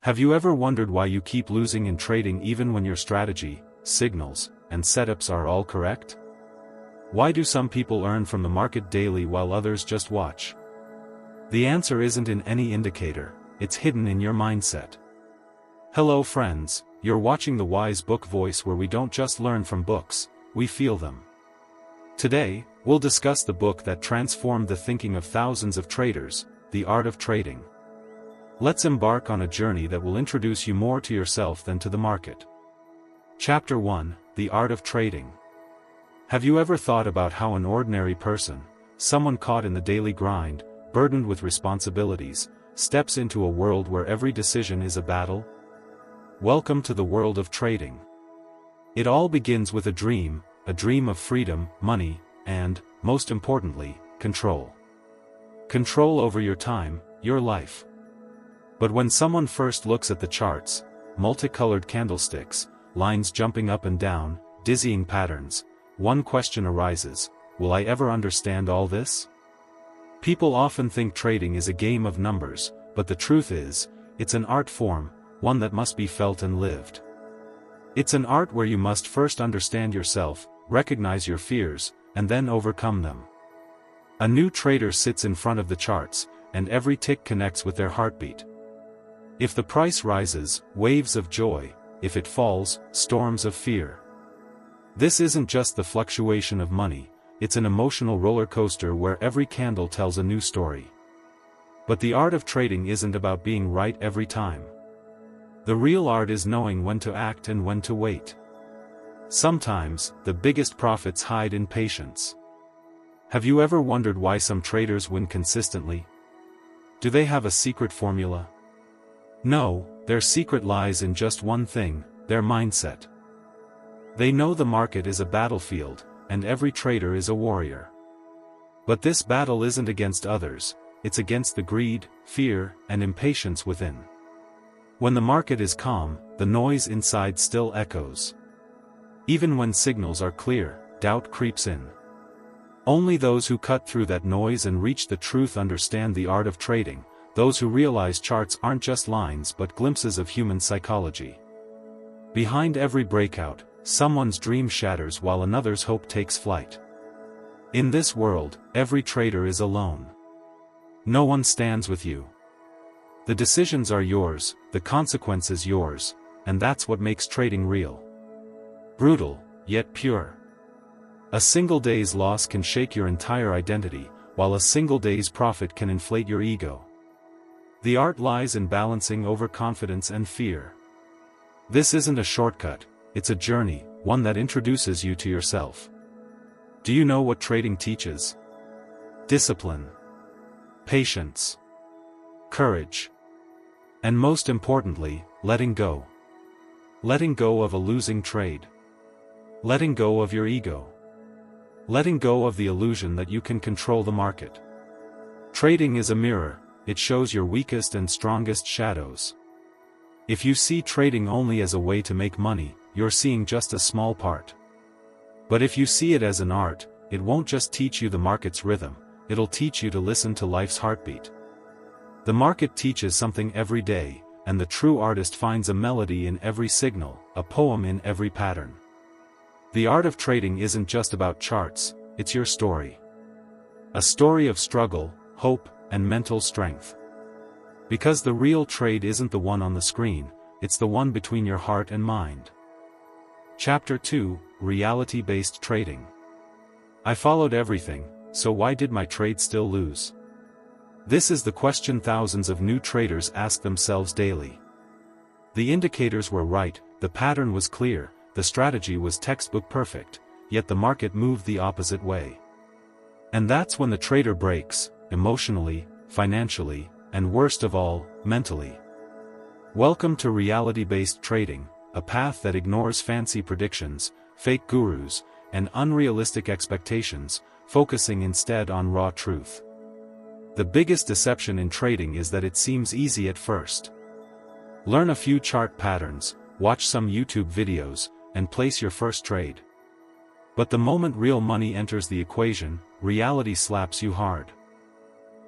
Have you ever wondered why you keep losing in trading even when your strategy, signals, and setups are all correct? Why do some people earn from the market daily while others just watch? The answer isn't in any indicator, it's hidden in your mindset. Hello friends, you're watching the Wise Book Voice, where we don't just learn from books, we feel them. Today, we'll discuss the book that transformed the thinking of thousands of traders, The Art of Trading. Let's embark on a journey that will introduce you more to yourself than to the market. Chapter 1, The Art of Trading. Have you ever thought about how an ordinary person, someone caught in the daily grind, burdened with responsibilities, steps into a world where every decision is a battle? Welcome to the world of trading. It all begins with a dream of freedom, money, and, most importantly, control. Control over your time, your life. But when someone first looks at the charts, multicolored candlesticks, lines jumping up and down, dizzying patterns, one question arises: will I ever understand all this? People often think trading is a game of numbers, but the truth is, it's an art form, one that must be felt and lived. It's an art where you must first understand yourself, recognize your fears, and then overcome them. A new trader sits in front of the charts, and every tick connects with their heartbeat. If the price rises, waves of joy; if it falls, storms of fear. This isn't just the fluctuation of money, it's an emotional roller coaster where every candle tells a new story. But the art of trading isn't about being right every time. The real art is knowing when to act and when to wait. Sometimes, the biggest profits hide in patience. Have you ever wondered why some traders win consistently? Do they have a secret formula? No, their secret lies in just one thing: their mindset. They know the market is a battlefield, and every trader is a warrior. But this battle isn't against others, it's against the greed, fear, and impatience within. When the market is calm, the noise inside still echoes. Even when signals are clear, doubt creeps in. Only those who cut through that noise and reach the truth understand the art of trading, those who realize charts aren't just lines but glimpses of human psychology. Behind every breakout, someone's dream shatters while another's hope takes flight. In this world, every trader is alone. No one stands with you. The decisions are yours, the consequences yours, and that's what makes trading real. Brutal, yet pure. A single day's loss can shake your entire identity, while a single day's profit can inflate your ego. The art lies in balancing overconfidence and fear. This isn't a shortcut, it's a journey, one that introduces you to yourself. Do you know what trading teaches? Discipline, patience, courage, and most importantly, letting go. Letting go of a losing trade. Letting go of your ego. Letting go of the illusion that you can control the market. Trading is a mirror, it shows your weakest and strongest shadows. If you see trading only as a way to make money, you're seeing just a small part. But if you see it as an art, it won't just teach you the market's rhythm, it'll teach you to listen to life's heartbeat. The market teaches something every day, and the true artist finds a melody in every signal, a poem in every pattern. The art of trading isn't just about charts, it's your story. A story of struggle, hope, and mental strength. Because the real trade isn't the one on the screen, it's the one between your heart and mind. Chapter 2, Reality-Based Trading. I followed everything, so why did my trade still lose? This is the question thousands of new traders ask themselves daily. The indicators were right, the pattern was clear, the strategy was textbook perfect, yet the market moved the opposite way. And that's when the trader breaks, emotionally, financially, and worst of all, mentally. Welcome to reality-based trading, a path that ignores fancy predictions, fake gurus, and unrealistic expectations, focusing instead on raw truth. The biggest deception in trading is that it seems easy at first. Learn a few chart patterns, watch some YouTube videos, and place your first trade. But the moment real money enters the equation, reality slaps you hard.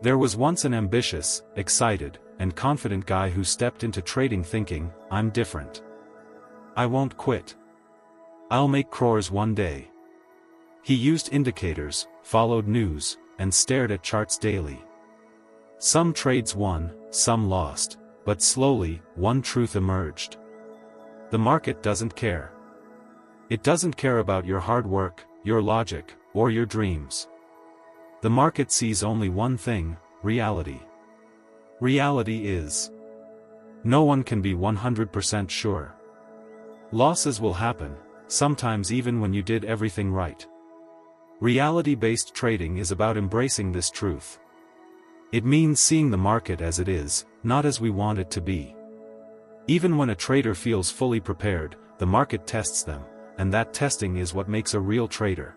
There was once an ambitious, excited, and confident guy who stepped into trading thinking, "I'm different. I won't quit. I'll make crores one day." He used indicators, followed news, and stared at charts daily. Some trades won, some lost, but slowly, one truth emerged. The market doesn't care. It doesn't care about your hard work, your logic, or your dreams. The market sees only one thing: reality. Reality is. No one can be 100% sure. Losses will happen, sometimes even when you did everything right. Reality-based trading is about embracing this truth. It means seeing the market as it is, not as we want it to be. Even when a trader feels fully prepared, the market tests them, and that testing is what makes a real trader.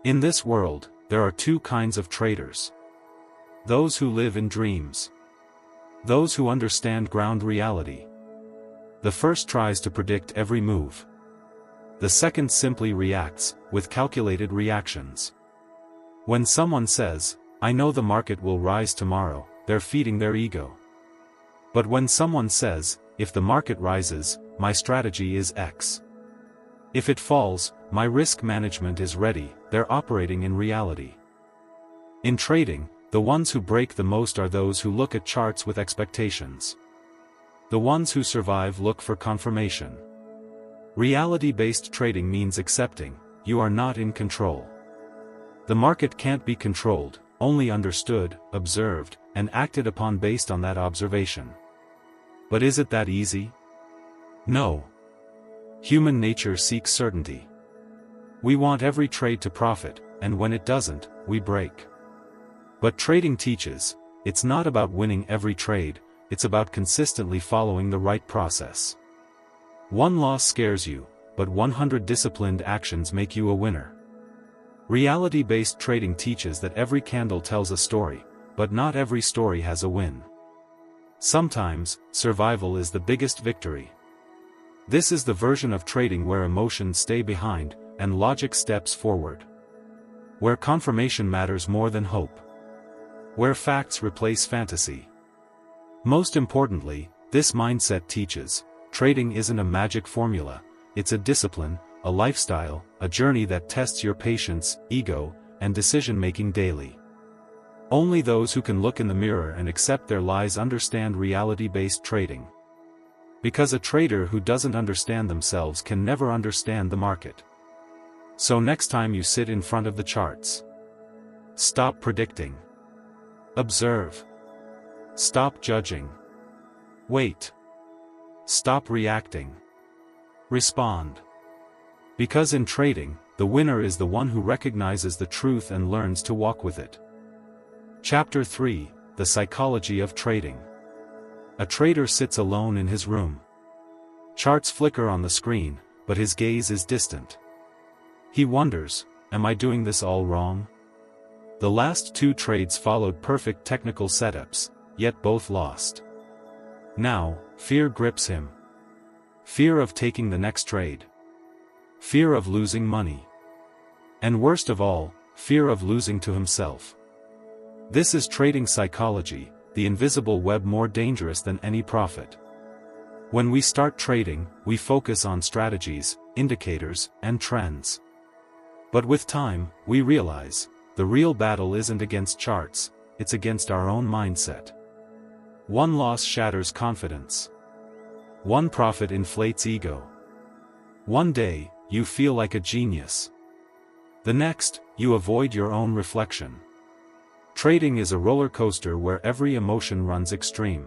In this world, there are two kinds of traders. Those who live in dreams. Those who understand ground reality. The first tries to predict every move. The second simply reacts, with calculated reactions. When someone says, "I know the market will rise tomorrow," they're feeding their ego. But when someone says, "If the market rises, my strategy is X. If it falls, my risk management is ready," they're operating in reality. In trading, the ones who break the most are those who look at charts with expectations. The ones who survive look for confirmation. Reality-based trading means accepting, you are not in control. The market can't be controlled, only understood, observed, and acted upon based on that observation. But is it that easy? No. Human nature seeks certainty. We want every trade to profit, and when it doesn't, we break. But trading teaches, it's not about winning every trade, it's about consistently following the right process. One loss scares you, but 100 disciplined actions make you a winner. Reality-based trading teaches that every candle tells a story, but not every story has a win. Sometimes, survival is the biggest victory. This is the version of trading where emotions stay behind, and logic steps forward. Where confirmation matters more than hope. Where facts replace fantasy. Most importantly, this mindset teaches, trading isn't a magic formula, it's a discipline, a lifestyle, a journey that tests your patience, ego, and decision-making daily. Only those who can look in the mirror and accept their lies understand reality-based trading. Because a trader who doesn't understand themselves can never understand the market. So next time you sit in front of the charts, stop predicting. Observe. Stop judging. Wait. Stop reacting. Respond. Because in trading, the winner is the one who recognizes the truth and learns to walk with it. Chapter 3: The Psychology of Trading. A trader sits alone in his room. Charts flicker on the screen, but his gaze is distant. He wonders, am I doing this all wrong? The last two trades followed perfect technical setups, yet both lost. Now, fear grips him. Fear of taking the next trade. Fear of losing money. And worst of all, fear of losing to himself. This is trading psychology, the invisible web more dangerous than any prophet. When we start trading, we focus on strategies, indicators, and trends. But with time, we realize, the real battle isn't against charts, it's against our own mindset. One loss shatters confidence. One profit inflates ego. One day, you feel like a genius. The next, you avoid your own reflection. Trading is a roller coaster where every emotion runs extreme.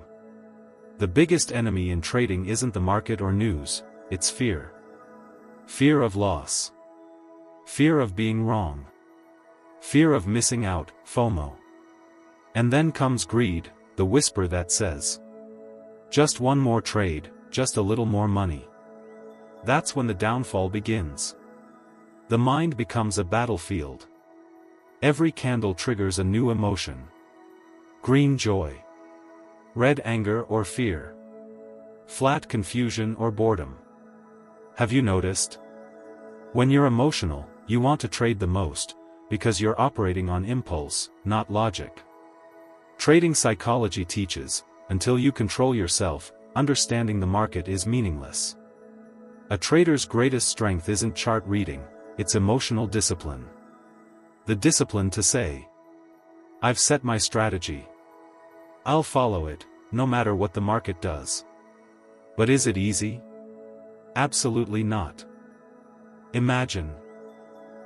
The biggest enemy in trading isn't the market or news, it's fear. Fear of loss. Fear of being wrong. Fear of missing out, FOMO. And then comes greed, the whisper that says, just one more trade, just a little more money. That's when the downfall begins. The mind becomes a battlefield. Every candle triggers a new emotion. Green joy. Red anger or fear. Flat confusion or boredom. Have you noticed? When you're emotional, you want to trade the most, because you're operating on impulse, not logic. Trading psychology teaches, until you control yourself, understanding the market is meaningless. A trader's greatest strength isn't chart reading, it's emotional discipline. The discipline to say, "I've set my strategy. I'll follow it, no matter what the market does." But is it easy? Absolutely not. Imagine.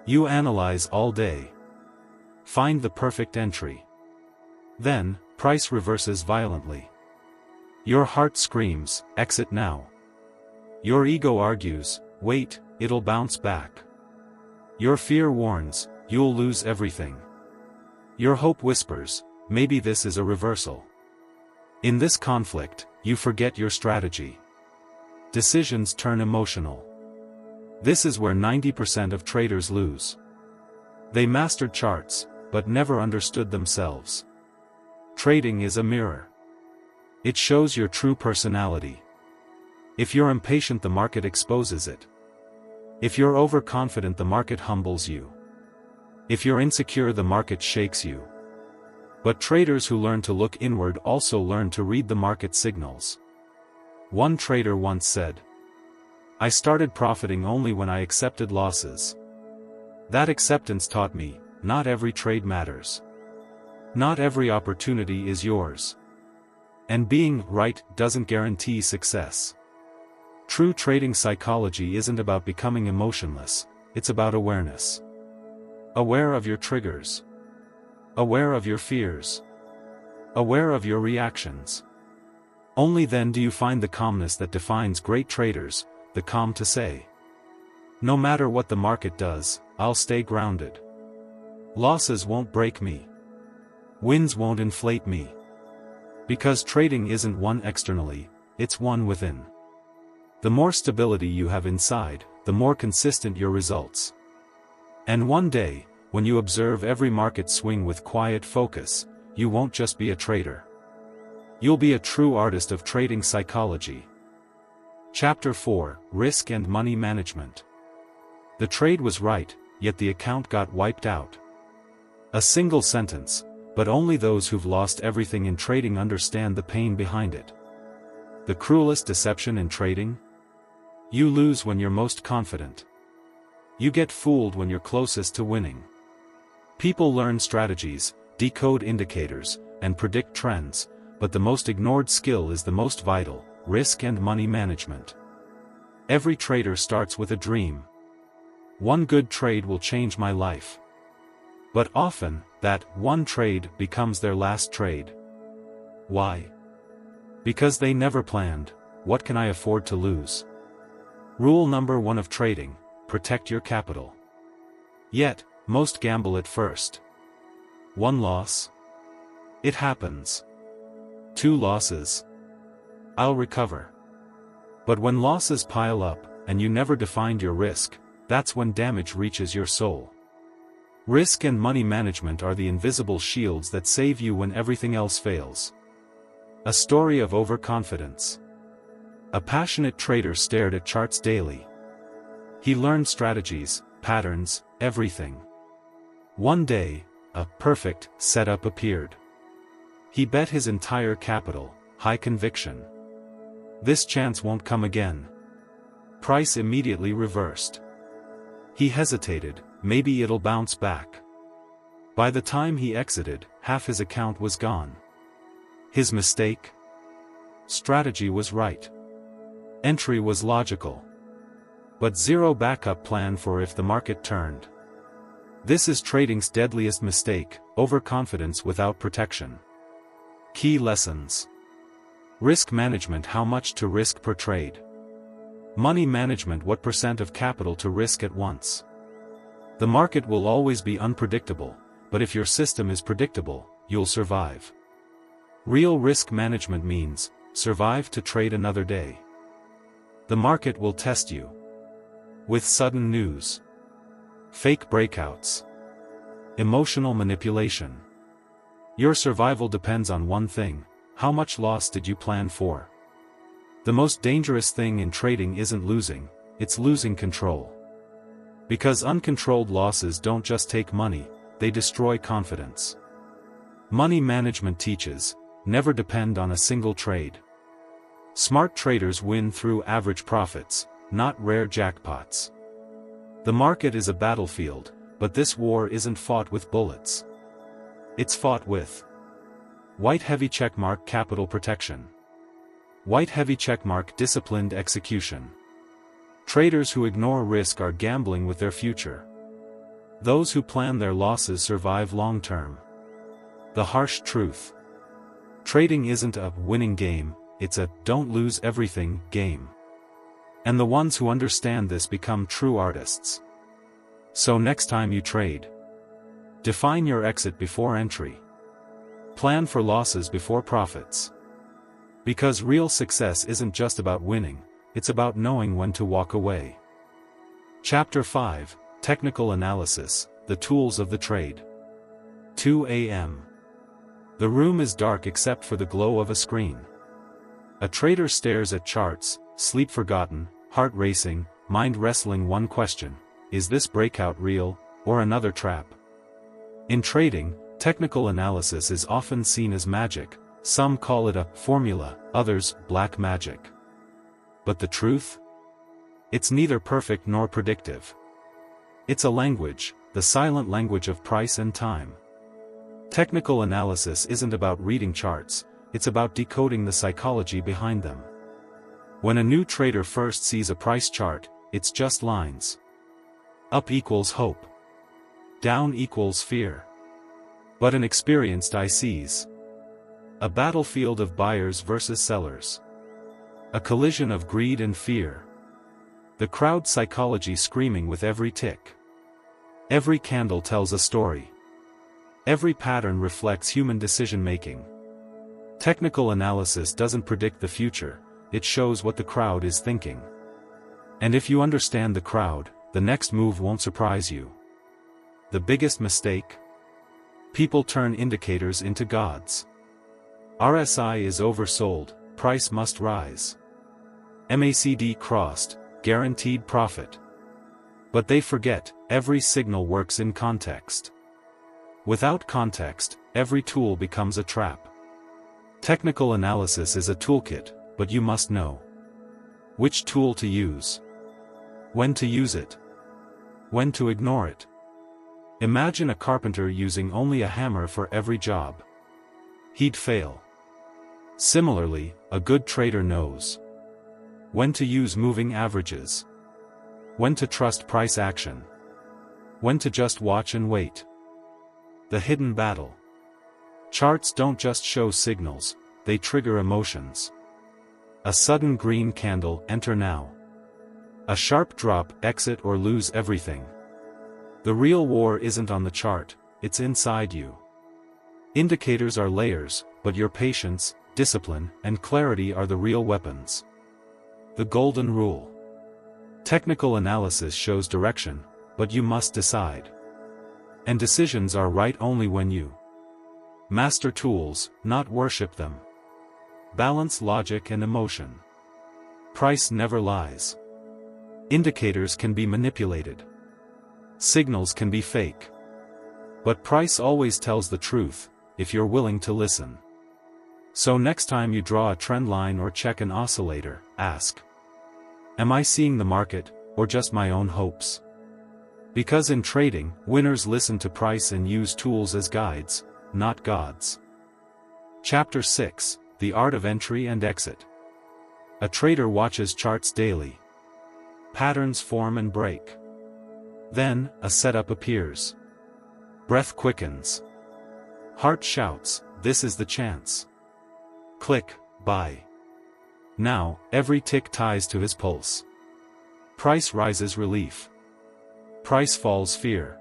You analyze all day. Find the perfect entry. Then, price reverses violently. Your heart screams, "Exit now." Your ego argues, "Wait, it'll bounce back." Your fear warns, "You'll lose everything." Your hope whispers, "Maybe this is a reversal." In this conflict, you forget your strategy. Decisions turn emotional. This is where 90% of traders lose. They mastered charts, but never understood themselves. Trading is a mirror. It shows your true personality. If you're impatient, the market exposes it. If you're overconfident, the market humbles you. If you're insecure, the market shakes you. But traders who learn to look inward also learn to read the market signals. One trader once said, "I started profiting only when I accepted losses. That acceptance taught me, not every trade matters. Not every opportunity is yours. And being right doesn't guarantee success." True trading psychology isn't about becoming emotionless, it's about awareness. Aware of your triggers. Aware of your fears. Aware of your reactions. Only then do you find the calmness that defines great traders, the calm to say, "No matter what the market does, I'll stay grounded. Losses won't break me. Wins won't inflate me." Because trading isn't won externally, it's won within. The more stability you have inside, the more consistent your results. And one day, when you observe every market swing with quiet focus, you won't just be a trader. You'll be a true artist of trading psychology. Chapter 4: Risk and Money Management. The trade was right, yet the account got wiped out. A single sentence, but only those who've lost everything in trading understand the pain behind it. The cruelest deception in trading? You lose when you're most confident. You get fooled when you're closest to winning. People learn strategies, decode indicators, and predict trends, but the most ignored skill is the most vital: risk and money management. Every trader starts with a dream. One good trade will change my life. But often, that one trade becomes their last trade. Why? Because they never planned, "What can I afford to lose?" Rule number 1 of trading: protect your capital. Yet, most gamble at first. One loss? It happens. 2 losses? I'll recover. But when losses pile up, and you never defined your risk, that's when damage reaches your soul. Risk and money management are the invisible shields that save you when everything else fails. A story of overconfidence. A passionate trader stared at charts daily. He learned strategies, patterns, everything. One day, a perfect setup appeared. He bet his entire capital, high conviction. This chance won't come again. Price immediately reversed. He hesitated, maybe it'll bounce back. By the time he exited, half his account was gone. His mistake? Strategy was right. Entry was logical. But zero backup plan for if the market turned. This is trading's deadliest mistake: overconfidence without protection. Key lessons. Risk management: how much to risk per trade. Money management: what % of capital to risk at once. The market will always be unpredictable, but if your system is predictable, you'll survive. Real risk management means, survive to trade another day. The market will test you. With sudden news. Fake breakouts. Emotional manipulation. Your survival depends on one thing: how much loss did you plan for? The most dangerous thing in trading isn't losing, it's losing control. Because uncontrolled losses don't just take money, they destroy confidence. Money management teaches, never depend on a single trade. Smart traders win through average profits, not rare jackpots. The market is a battlefield, but this war isn't fought with bullets. It's fought with white heavy checkmark capital protection. White heavy checkmark disciplined execution. Traders who ignore risk are gambling with their future. Those who plan their losses survive long term. The harsh truth. Trading isn't a winning game, it's a don't lose everything game. And the ones who understand this become true artists. So next time you trade, define your exit before entry. Plan for losses before profits. Because real success isn't just about winning, it's about knowing when to walk away. Chapter 5, Technical Analysis, the Tools of the Trade. 2 a.m. The room is dark except for the glow of a screen. A trader stares at charts, sleep forgotten, heart racing, mind wrestling one question: is this breakout real, or another trap? In trading, technical analysis is often seen as magic. Some call it a formula, others black magic. But the truth? It's neither perfect nor predictive. It's a language, the silent language of price and time. Technical analysis isn't about reading charts, it's about decoding the psychology behind them. When a new trader first sees a price chart, it's just lines. Up equals hope. Down equals fear. But an experienced eye sees a battlefield of buyers versus sellers. A collision of greed and fear. The crowd psychology screaming with every tick. Every candle tells a story. Every pattern reflects human decision-making. Technical analysis doesn't predict the future, it shows what the crowd is thinking. And if you understand the crowd, the next move won't surprise you. The biggest mistake? People turn indicators into gods. RSI is oversold, price must rise. MACD crossed, guaranteed profit. But they forget, every signal works in context. Without context, every tool becomes a trap. Technical analysis is a toolkit, but you must know which tool to use, when to use it, when to ignore it. Imagine a carpenter using only a hammer for every job. He'd fail. Similarly, a good trader knows when to use moving averages, when to trust price action, when to just watch and wait. The hidden battle. Charts don't just show signals, they trigger emotions. A sudden green candle, enter now. A sharp drop, exit or lose everything. The real war isn't on the chart, it's inside you. Indicators are layers, but your patience, discipline, and clarity are the real weapons. The golden rule. Technical analysis shows direction, but you must decide. And decisions are right only when you master tools, not worship them. Balance logic and emotion. Price never lies. Indicators can be manipulated. Signals can be fake. But price always tells the truth, if you're willing to listen. So next time you draw a trend line or check an oscillator, ask: am I seeing the market, or just my own hopes? Because in trading, winners listen to price and use tools as guides, not gods. Chapter 6, The Art of Entry and Exit. A trader watches charts daily. Patterns form and break. Then, a setup appears. Breath quickens. Heart shouts, this is the chance. Click, buy. Now, every tick ties to his pulse. Price rises, relief. Price falls, fear.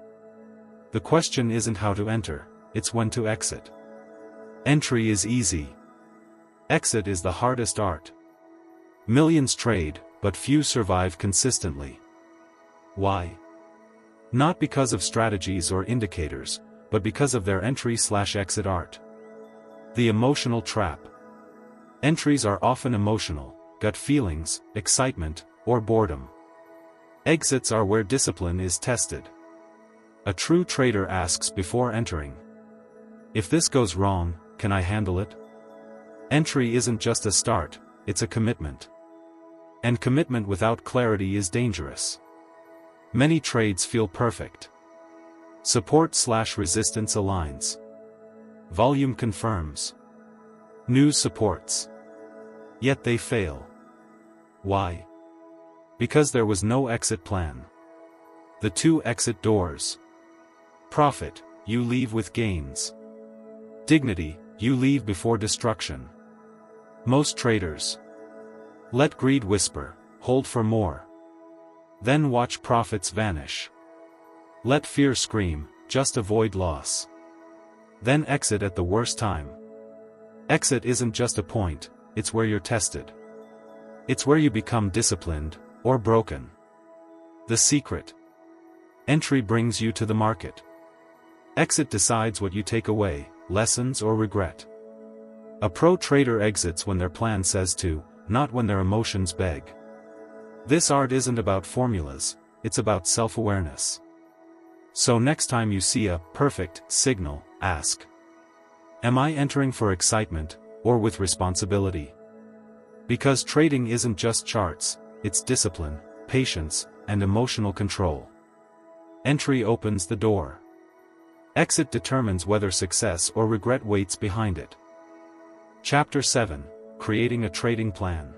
The question isn't how to enter, it's when to exit. Entry is easy. Exit is the hardest art. Millions trade, but few survive consistently. Why? Not because of strategies or indicators, but because of their entry/exit art. The emotional trap. Entries are often emotional, gut feelings, excitement, or boredom. Exits are where discipline is tested. A true trader asks before entering: if this goes wrong, can I handle it? Entry isn't just a start, it's a commitment. And commitment without clarity is dangerous. Many trades feel perfect. Support/resistance aligns. Volume confirms. News supports. Yet they fail. Why? Because there was no exit plan. The two exit doors. Profit, you leave with gains. Dignity, you leave before destruction. Most traders let greed whisper, hold for more. Then watch profits vanish. Let fear scream, just avoid loss. Then exit at the worst time. Exit isn't just a point, it's where you're tested. It's where you become disciplined, or broken. The secret. Entry brings you to the market. Exit decides what you take away, lessons or regret. A pro trader exits when their plan says to, not when their emotions beg. This art isn't about formulas, it's about self-awareness. So next time you see a perfect signal, ask, am I entering for excitement, or with responsibility? Because trading isn't just charts, it's discipline, patience, and emotional control. Entry opens the door. Exit determines whether success or regret waits behind it. Chapter 7, Creating a Trading Plan.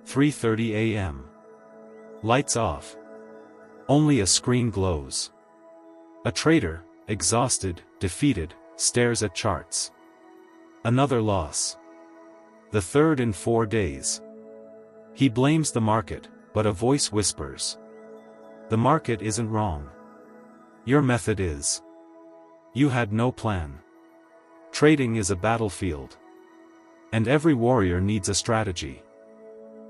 3:30 a.m. Lights off. Only a screen glows. A trader, exhausted, defeated, stares at charts. Another loss. The third in 4 days. He blames the market, but a voice whispers. The market isn't wrong. Your method is. You had no plan. Trading is a battlefield. And every warrior needs a strategy.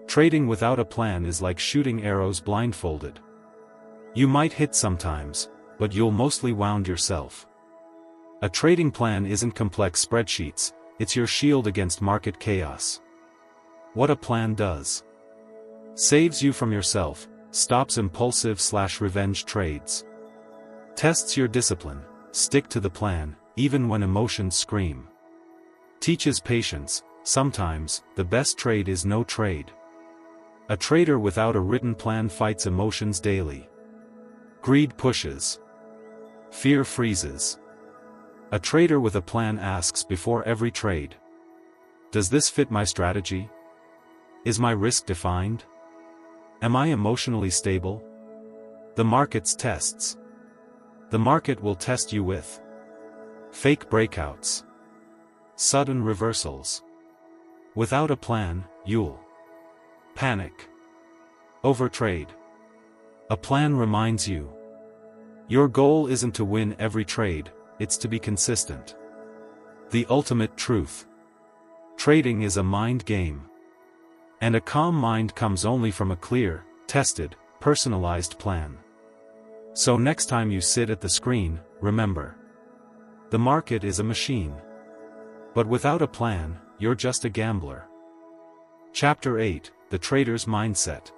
Trading without a plan is like shooting arrows blindfolded. You might hit sometimes, but you'll mostly wound yourself. A trading plan isn't complex spreadsheets, it's your shield against market chaos. What a plan does. Saves you from yourself, stops impulsive/revenge trades. Tests your discipline, stick to the plan, even when emotions scream. Teaches patience, sometimes, the best trade is no trade. A trader without a written plan fights emotions daily. Greed pushes. Fear freezes. A trader with a plan asks before every trade. Does this fit my strategy? Is my risk defined? Am I emotionally stable? The market's tests. The market will test you with fake breakouts. Sudden reversals. Without a plan, you'll panic. Overtrade. A plan reminds you. Your goal isn't to win every trade, it's to be consistent. The ultimate truth. Trading is a mind game. And a calm mind comes only from a clear, tested, personalized plan. So next time you sit at the screen, remember. The market is a machine. But without a plan, you're just a gambler. Chapter 8, The Trader's Mindset.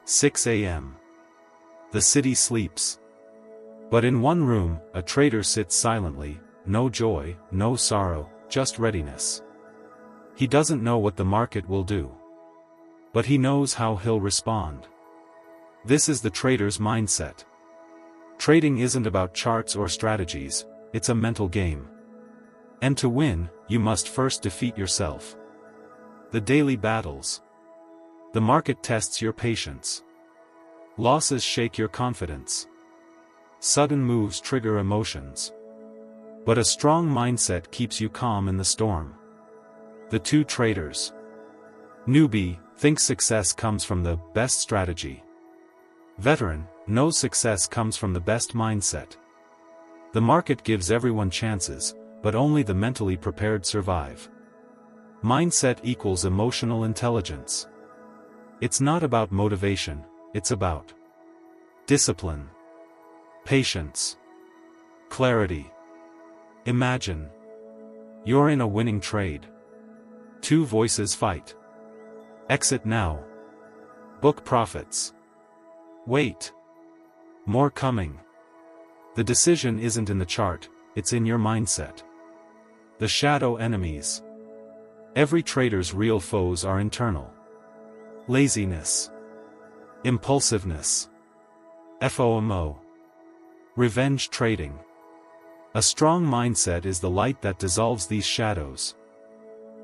6 a.m. The city sleeps. But in one room, a trader sits silently, no joy, no sorrow, just readiness. He doesn't know what the market will do. But he knows how he'll respond. This is the trader's mindset. Trading isn't about charts or strategies, it's a mental game. And to win, you must first defeat yourself. The daily battles. The market tests your patience. Losses shake your confidence. Sudden moves trigger emotions. But a strong mindset keeps you calm in the storm. The two traders. Newbie thinks success comes from the best strategy. Veteran knows success comes from the best mindset. The market gives everyone chances, but only the mentally prepared survive. Mindset equals emotional intelligence. It's not about motivation, it's about discipline, patience, clarity. Imagine you're in a winning trade. Two voices fight. Exit now. Book profits. Wait. More coming. The decision isn't in the chart, it's in your mindset. The shadow enemies. Every trader's real foes are internal. Laziness. Impulsiveness. FOMO. Revenge trading. A strong mindset is the light that dissolves these shadows.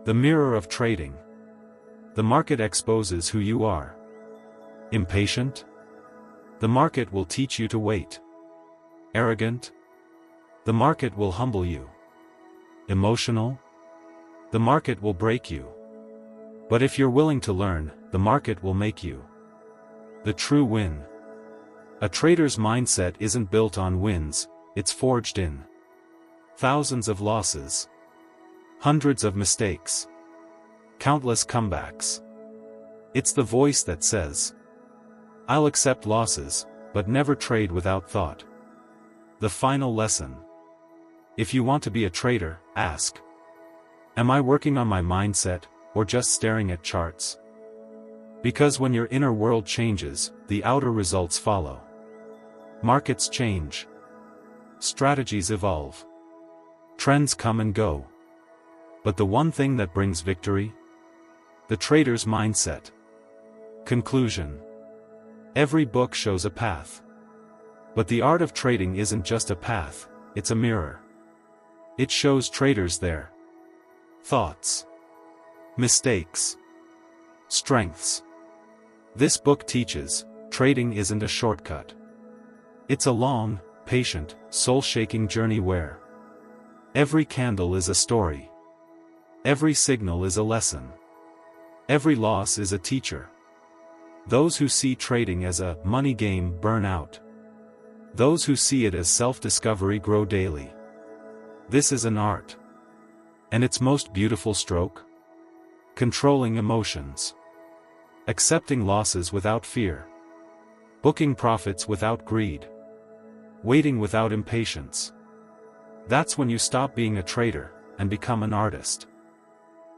The mirror of trading. The market exposes who you are. Impatient? The market will teach you to wait. Arrogant? The market will humble you. Emotional? The market will break you. But if you're willing to learn, the market will make you. The true win. A trader's mindset isn't built on wins, it's forged in thousands of losses, hundreds of mistakes, countless comebacks. It's the voice that says, "I'll accept losses, but never trade without thought." The final lesson. If you want to be a trader, ask, am I working on my mindset, or just staring at charts? Because when your inner world changes, the outer results follow. Markets change. Strategies evolve. Trends come and go. But the one thing that brings victory? The trader's mindset. Conclusion. Every book shows a path. But the art of trading isn't just a path, it's a mirror. It shows traders their thoughts, mistakes, strengths. This book teaches, trading isn't a shortcut. It's a long, patient, soul-shaking journey where every candle is a story. Every signal is a lesson. Every loss is a teacher. Those who see trading as a money game burn out. Those who see it as self-discovery grow daily. This is an art. And its most beautiful stroke? Controlling emotions. Accepting losses without fear. Booking profits without greed. Waiting without impatience. That's when you stop being a trader, and become an artist.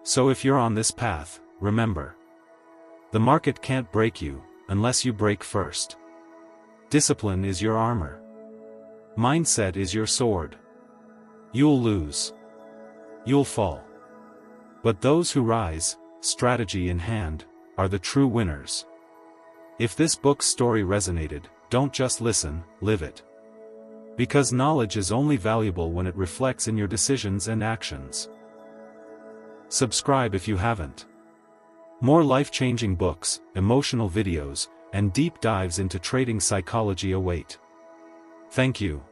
So if you're on this path, remember. The market can't break you, unless you break first. Discipline is your armor. Mindset is your sword. You'll lose. You'll fall. But those who rise, strategy in hand, are the true winners. If this book's story resonated, don't just listen, live it. Because knowledge is only valuable when it reflects in your decisions and actions. Subscribe if you haven't. More life-changing books, emotional videos, and deep dives into trading psychology await. Thank you.